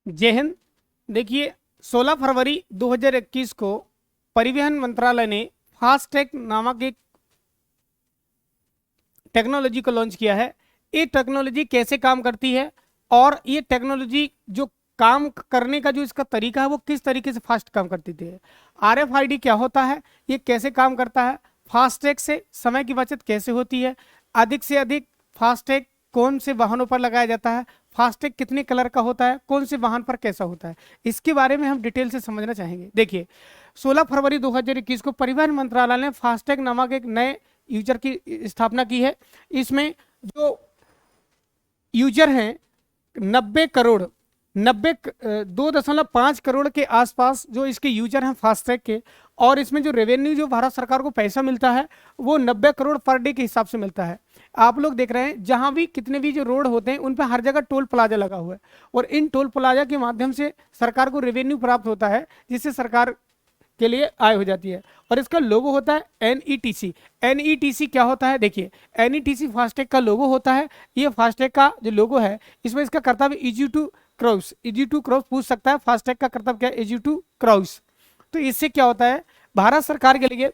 जय हिंद। देखिए, 16 फरवरी 2021 को परिवहन मंत्रालय ने फास्टैग नामक एक टेक्नोलॉजी को लॉन्च किया है। ये टेक्नोलॉजी कैसे काम करती है और ये टेक्नोलॉजी जो काम करने का जो इसका तरीका है वो किस तरीके से फास्ट काम करती थी। RFID क्या होता है, ये कैसे काम करता है, फास्टैग से समय की बचत कैसे होती है, अधिक से अधिक फास्टैग कौन से वाहनों पर लगाया जाता है, फास्टैग कितने कलर का होता है, कौन से वाहन पर कैसा होता है, इसके बारे में हम डिटेल से समझना चाहेंगे। देखिए, 16 फरवरी 2021 को परिवहन मंत्रालय ने फास्टैग नामक एक नए यूजर की स्थापना की है। इसमें जो यूजर हैं 2.5 करोड़ के आसपास जो इसके यूजर हैं फास्टैग के, और इसमें जो रेवेन्यू जो भारत सरकार को पैसा मिलता है वो 90 करोड़ पर डे के हिसाब से मिलता है। आप लोग देख रहे हैं जहां भी कितने भी जो रोड होते हैं उन पर हर जगह टोल प्लाजा लगा हुआ है और इन टोल प्लाजा के माध्यम से सरकार को रेवेन्यू प्राप्त होता है, जिससे सरकार के लिए आय हो जाती है। और इसका लोगो होता है NETC। NETC क्या होता है, देखिए NETC फास्टैग का लोगो होता है। ये फास्टैग का जो लोगो है इसमें इसका कर्तव्य easy to cross, easy to cross पूछ सकता है, फास्टैग का कर्तव्य क्या है, इजी टू क्रॉस। तो इससे क्या होता है, भारत सरकार के लिए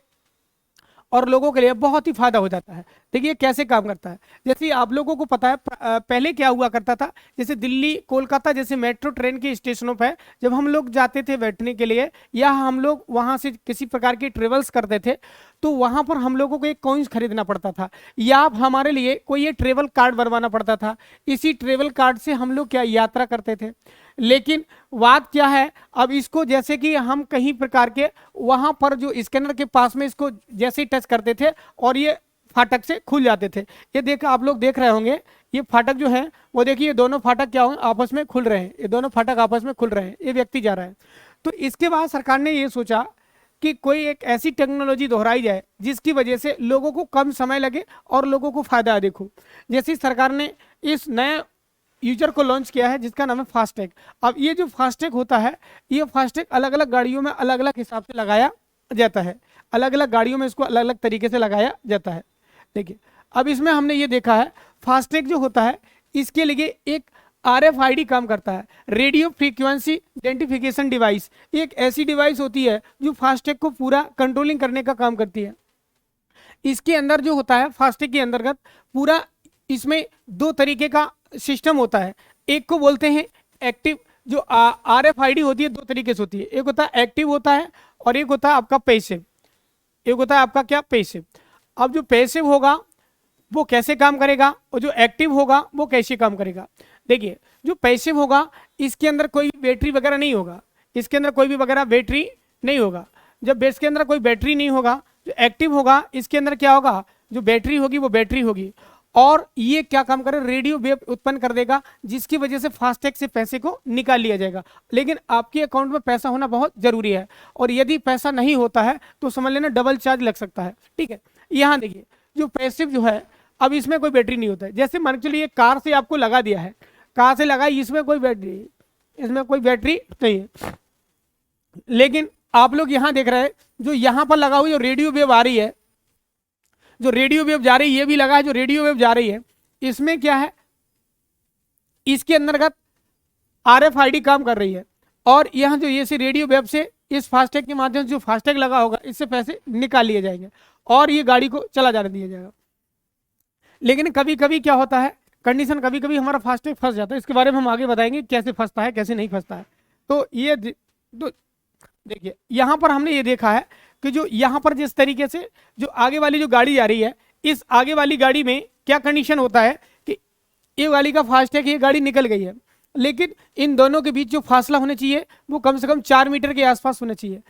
और लोगों के लिए बहुत ही फायदा हो जाता है। देखिए कैसे काम करता है, जैसे आप लोगों को पता है पहले क्या हुआ करता था, जैसे दिल्ली कोलकाता जैसे मेट्रो ट्रेन के स्टेशनों पर जब हम लोग जाते थे बैठने के लिए या हम लोग वहां से किसी प्रकार की ट्रेवल्स करते थे तो वहां पर हम लोगों को एक कॉइन्स खरीदना पड़ता था या हमारे लिए कोई ये ट्रेवल कार्ड बनवाना पड़ता था। इसी ट्रेवल कार्ड से हम लोग क्या यात्रा करते थे। लेकिन बात क्या है, अब इसको जैसे कि हम कहीं प्रकार के वहां पर जो स्कैनर के पास में इसको जैसे ही टच करते थे और ये फाटक से खुल जाते थे। ये देख आप लोग देख रहे होंगे, ये फाटक जो है वो देखिए, ये दोनों फाटक क्या हो आपस में खुल रहे हैं, ये दोनों फाटक आपस में खुल रहे हैं, ये व्यक्ति जा रहा है। तो इसके बाद सरकार ने ये सोचा कि कोई एक ऐसी टेक्नोलॉजी दोहराई जाए जिसकी वजह से लोगों को कम समय लगे और लोगों को फायदा अधिक हो। जैसे सरकार ने इस नए यूजर को लॉन्च किया है जिसका नाम है फास्टैग। अब ये जो फास्टैग होता है, ये फास्टैग अलग अलग गाड़ियों में अलग अलग हिसाब से लगाया जाता है, अलग अलग गाड़ियों में इसको अलग अलग तरीके से लगाया जाता है। देखिए, अब इसमें हमने ये देखा है फास्टैग जो होता है इसके लिए एक RFID काम करता है, रेडियो फ्रीक्वेंसी आइडेंटिफिकेशन डिवाइस। एक ऐसी डिवाइस होती है जो फास्टैग को पूरा कंट्रोलिंग करने का काम करती है। इसके अंदर जो होता है फास्टैग के अंतर्गत पूरा इसमें दो तरीके का सिस्टम होता है। एक को बोलते हैं एक्टिव, जो RFID होती है दो तरीके से होती है, एक होता है एक्टिव होता है और एक होता है आपका पैसिव। एक होता है आपका क्या, पैसिव। अब जो पैसिव होगा वो कैसे काम करेगा और जो एक्टिव होगा वो कैसे काम करेगा। देखिए, जो पैसिव होगा इसके अंदर कोई बैटरी वगैरह नहीं होगा, इसके अंदर कोई भी वगैरह बैटरी नहीं होगा। जब इसके अंदर कोई बैटरी नहीं होगा, जो एक्टिव होगा इसके अंदर क्या होगा, जो बैटरी होगी वो बैटरी होगी और ये क्या काम करे, रेडियो वेव उत्पन्न कर देगा जिसकी वजह से फास्टैग से पैसे को निकाल लिया जाएगा। लेकिन आपके अकाउंट में पैसा होना बहुत जरूरी है और यदि पैसा नहीं होता है तो समझ लेना डबल चार्ज लग सकता है। ठीक है, यहाँ देखिए जो पैसिव जो है, अब इसमें कोई बैटरी नहीं होता है। जैसे मान के चलिए कार से आपको लगा दिया है, कार से लगा, इसमें कोई बैटरी, इसमें कोई बैटरी नहीं है। लेकिन आप लोग यहाँ देख रहे हैं जो यहाँ पर लगा हुआ जो रेडियो वेव आ रही है, जो रेडियो वेव जा रही है, ये भी लगा है जो रेडियो वेव जा रही है, इसमें क्या है, इसके अंतर्गत RFID काम कर रही है और यहाँ जो ये रेडियो वेव से इस फास्टैग के माध्यम से जो फास्टैग लगा होगा इससे पैसे निकाल लिए जाएंगे और ये गाड़ी को चला जाने दिया जाएगा। लेकिन कभी कभी क्या होता है कंडीशन, कभी कभी हमारा फास्टैग फंस जाता है, इसके बारे में हम आगे बताएंगे कैसे फंसता है कैसे नहीं फंसता है। तो ये तो देखिए यहाँ पर हमने ये देखा है कि जो यहाँ पर जिस तरीके से जो आगे वाली जो गाड़ी जा रही है, इस आगे वाली गाड़ी में क्या कंडीशन होता है कि ये गाड़ी का फास्टैग, ये गाड़ी निकल गई है, लेकिन इन दोनों के बीच जो फासला होना चाहिए वो कम से कम 4 मीटर के आसपास होना चाहिए।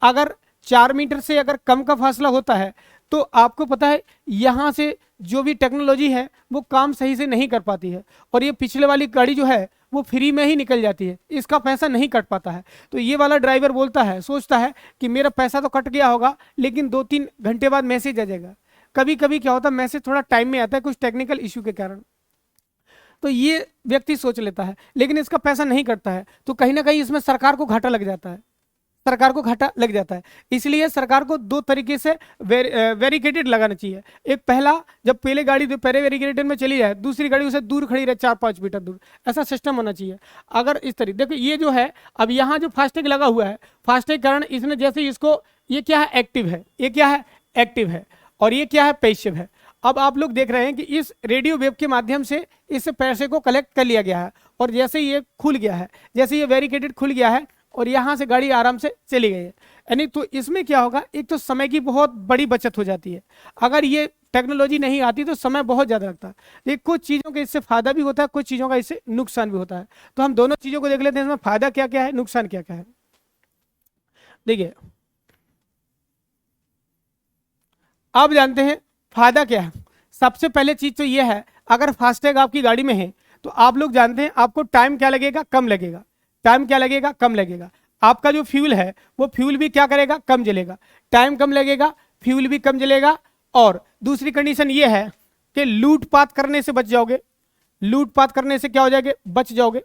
अगर 4 मीटर से अगर कम का फासला होता है तो आपको पता है यहाँ से जो भी टेक्नोलॉजी है वो काम सही से नहीं कर पाती है और ये पिछले वाली गाड़ी जो है वो फ्री में ही निकल जाती है, इसका पैसा नहीं कट पाता है। तो ये वाला ड्राइवर बोलता है, सोचता है कि मेरा पैसा तो कट गया होगा लेकिन 2-3 घंटे बाद मैसेज आ जाएगा। कभी कभी क्या होता है मैसेज थोड़ा टाइम में आता है कुछ टेक्निकल इश्यू के कारण, तो ये व्यक्ति सोच लेता है लेकिन इसका पैसा नहीं कटता है, तो कहीं ना कहीं इसमें सरकार को घाटा लग जाता है, सरकार को घाटा लग जाता है। इसलिए सरकार को दो तरीके से वेरिकेटेड लगाना चाहिए। एक पहला, जब पहले गाड़ी पहले वेरिकेटेड में चली जाए, दूसरी गाड़ी उसे दूर खड़ी रहे 4-5 मीटर दूर, ऐसा सिस्टम होना चाहिए। अगर इस तरीके देखो ये जो है, अब यहाँ जो फास्टैग लगा हुआ है, फास्टैग कारण इसने जैसे इसको, ये क्या है एक्टिव है, ये क्या है एक्टिव है, और ये क्या है पैसिव है। अब आप लोग देख रहे हैं कि इस रेडियो वेव के माध्यम से इस पैसे को कलेक्ट कर लिया गया है, और जैसे ये खुल गया है, जैसे ये वेरिकेटेड खुल गया है और यहाँ से गाड़ी आराम से चली गई है, यानी तो इसमें क्या होगा, एक तो समय की बहुत बड़ी बचत हो जाती है। अगर ये टेक्नोलॉजी नहीं आती तो समय बहुत ज़्यादा लगता है। ये कुछ चीज़ों का इससे फायदा भी होता है, कुछ चीज़ों का इससे नुकसान भी होता है। तो हम दोनों चीज़ों को देख लेते हैं, इसमें फायदा क्या क्या है, नुकसान क्या क्या है। देखिए आप जानते हैं फायदा क्या है। सबसे पहले चीज तो ये है, अगर फास्टैग आपकी गाड़ी में है तो आप लोग जानते हैं आपको टाइम क्या लगेगा, कम लगेगा। टाइम क्या लगेगा, कम लगेगा। आपका जो फ्यूल है वो फ्यूल भी क्या करेगा, कम जलेगा। टाइम कम लगेगा, फ्यूल भी कम जलेगा। और दूसरी कंडीशन ये है कि लूटपाट करने से बच जाओगे। लूटपाट करने से क्या हो जाएगा, बच जाओगे,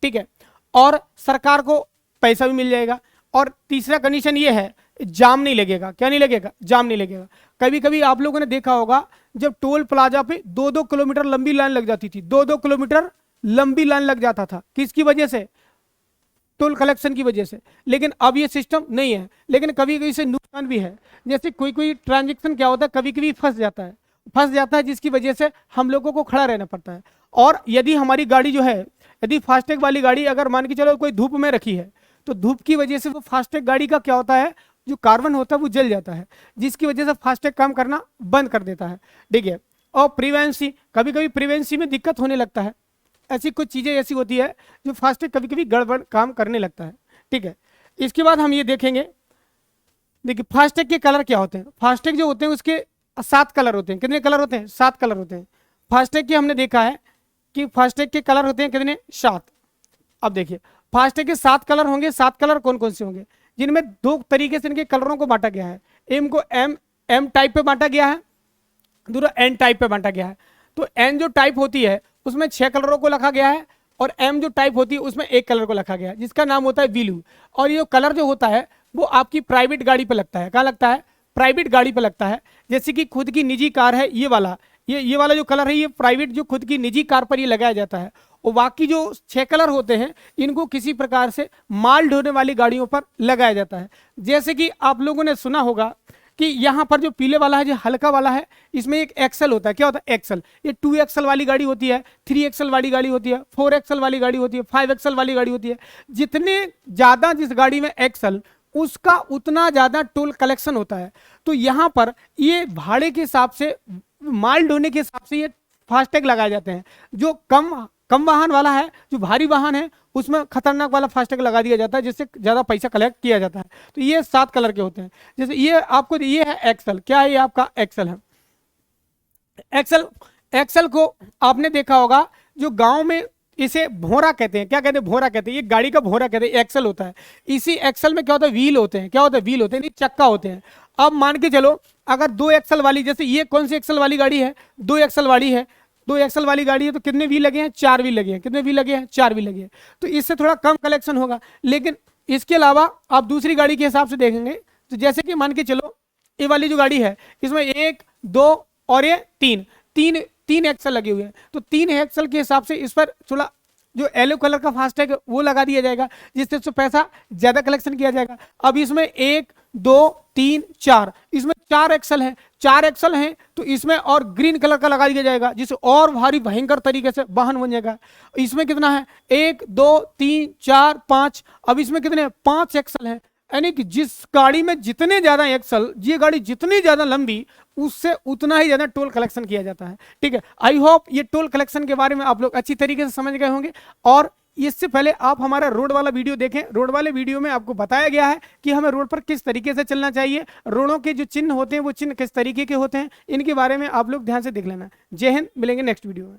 ठीक है। और सरकार को पैसा भी मिल जाएगा। और तीसरा कंडीशन ये है, जाम नहीं लगेगा। क्या नहीं लगेगा, जाम नहीं लगेगा। कभी कभी आप लोगों ने देखा होगा, जब टोल प्लाजा पे 2-2 किलोमीटर लंबी लाइन लग जाती थी, 2-2 किलोमीटर लंबी लाइन लग जाता था, किसकी वजह से, टोल कलेक्शन की वजह से। लेकिन अब ये सिस्टम नहीं है। लेकिन कभी कभी से नुकसान भी है, जैसे कोई कोई ट्रांजेक्शन क्या होता है, कभी कभी फंस जाता है, जिसकी वजह से हम लोगों को खड़ा रहना पड़ता है। और यदि हमारी गाड़ी जो है, यदि फास्टैग वाली गाड़ी अगर मान के चलो कोई धूप में रखी है, तो धूप की वजह से वो फास्टैग गाड़ी का क्या होता है, जो कार्बन होता है वो जल जाता है, जिसकी वजह से फास्टैग काम करना बंद कर देता है, ठीक है। और प्रिवेंसी, कभी कभी प्रिवेंसी में दिक्कत होने लगता है। ऐसी कुछ चीज़ें ऐसी होती है जो फास्टैग कभी कभी गड़बड़ काम करने लगता है, ठीक है। इसके बाद हम ये देखेंगे, देखिए फास्टैग के कलर क्या होते हैं। फास्टैग जो होते हैं उसके 7 कलर होते हैं। कितने कलर होते हैं, 7 कलर होते हैं फास्टैग के। हमने देखा है कि फास्टैग के कलर होते हैं कितने, 7। अब देखिए फास्टैग के 7 कलर होंगे। 7 कलर कौन कौन से होंगे, जिनमें 2 तरीके से इनके कलरों को बांटा गया है। एम को एम टाइप पे बांटा गया है, दूसरा एन टाइप पे बांटा गया है। तो एन जो टाइप होती है उसमें 6 कलरों को रखा गया है, और एम जो टाइप होती है उसमें 1 कलर को रखा गया है, जिसका नाम होता है व्हीलू। और ये कलर जो होता है वो आपकी प्राइवेट गाड़ी पे लगता है। कहाँ लगता है, प्राइवेट गाड़ी पे लगता है। जैसे कि खुद की निजी कार है, ये वाला जो कलर है, ये प्राइवेट जो खुद की निजी कार पर ये लगाया जाता है। और बाकी जो 6 कलर होते हैं इनको किसी प्रकार से माल ढोने वाली गाड़ियों पर लगाया जाता है। जैसे कि आप लोगों ने सुना होगा कि यहाँ पर जो पीले वाला है, जो हल्का वाला है, इसमें एक एक्सल होता है। क्या होता है, एक्सल। ये 2 एक्सल वाली गाड़ी होती है, 3 एक्सल वाली गाड़ी होती है, 4 एक्सल वाली गाड़ी होती है, 5 एक्सल वाली गाड़ी होती है। जितने ज़्यादा जिस गाड़ी में एक्सल, उसका उतना ज़्यादा टोल कलेक्शन होता है। तो यहाँ पर ये भाड़े के हिसाब से, माल ढोने के हिसाब से ये फास्टैग लगाए जाते हैं। जो कम वाहन वाला है, जो भारी वाहन है, उसमें खतरनाक वाला फास्टैग लगा दिया जाता है, जिससे ज़्यादा पैसा कलेक्ट किया जाता है। तो ये 7 कलर के होते हैं। जैसे ये आपको, ये है एक्सल। क्या है, ये आपका एक्सल है। एक्सल को आपने देखा होगा, जो गांव में इसे भोरा कहते हैं। क्या कहते हैं, भोरा कहते हैं। ये गाड़ी का भोरा कहते हैं, एक्सल होता है। इसी एक्सल में क्या होता है, व्हील होते हैं। क्या होता है, व्हील होते हैं, नहीं चक्का होते हैं। अब मान के चलो, अगर 2 एक्सल वाली, जैसे ये कौन सी एक्सल वाली गाड़ी है, 2 एक्सल वाली है, 2 एक्सल वाली गाड़ी है, तो कितने व्हील लगे हैं, 4 व्हील लगे हैं। कितने व्हील लगे हैं, 4 व्हील लगे हैं। तो इससे थोड़ा कम कलेक्शन होगा। लेकिन इसके अलावा आप दूसरी गाड़ी के हिसाब से देखेंगे, तो जैसे कि मान के चलो ये वाली जो गाड़ी है, इसमें 1, 2 और ये 3 एक्सल लगे हुए हैं। तो 3 एक्सल के हिसाब से इस पर थोड़ा जो येलो कलर का फास्टैग वो लगा दिया जाएगा, जिससे उससे पैसा ज्यादा कलेक्शन किया जाएगा। अब इसमें 1, 2, 3, 4, इसमें 4 एक्सल है। 4 एक्सल हैं तो इसमें और ग्रीन कलर का लगा दिया जाएगा, जिससे और भारी भयंकर तरीके से वाहन बन जाएगा। इसमें कितना है, 1, 2, 3, 4, 5। अब इसमें कितने, 5 एक्सल हैं। यानी कि जिस गाड़ी में जितने ज्यादा एक्सल, ये गाड़ी जितनी ज्यादा लंबी, उससे उतना ही ज्यादा टोल कलेक्शन किया जाता है, ठीक है। आई होप ये टोल कलेक्शन के बारे में आप लोग अच्छी तरीके से समझ गए होंगे। और इससे पहले आप हमारा रोड वाला वीडियो देखें। रोड वाले वीडियो में आपको बताया गया है कि हमें रोड पर किस तरीके से चलना चाहिए, रोडों के जो चिन्ह होते हैं वो चिन्ह किस तरीके के होते हैं, इनके बारे में आप लोग ध्यान से देख लेना। जय हिंद, मिलेंगे नेक्स्ट वीडियो में।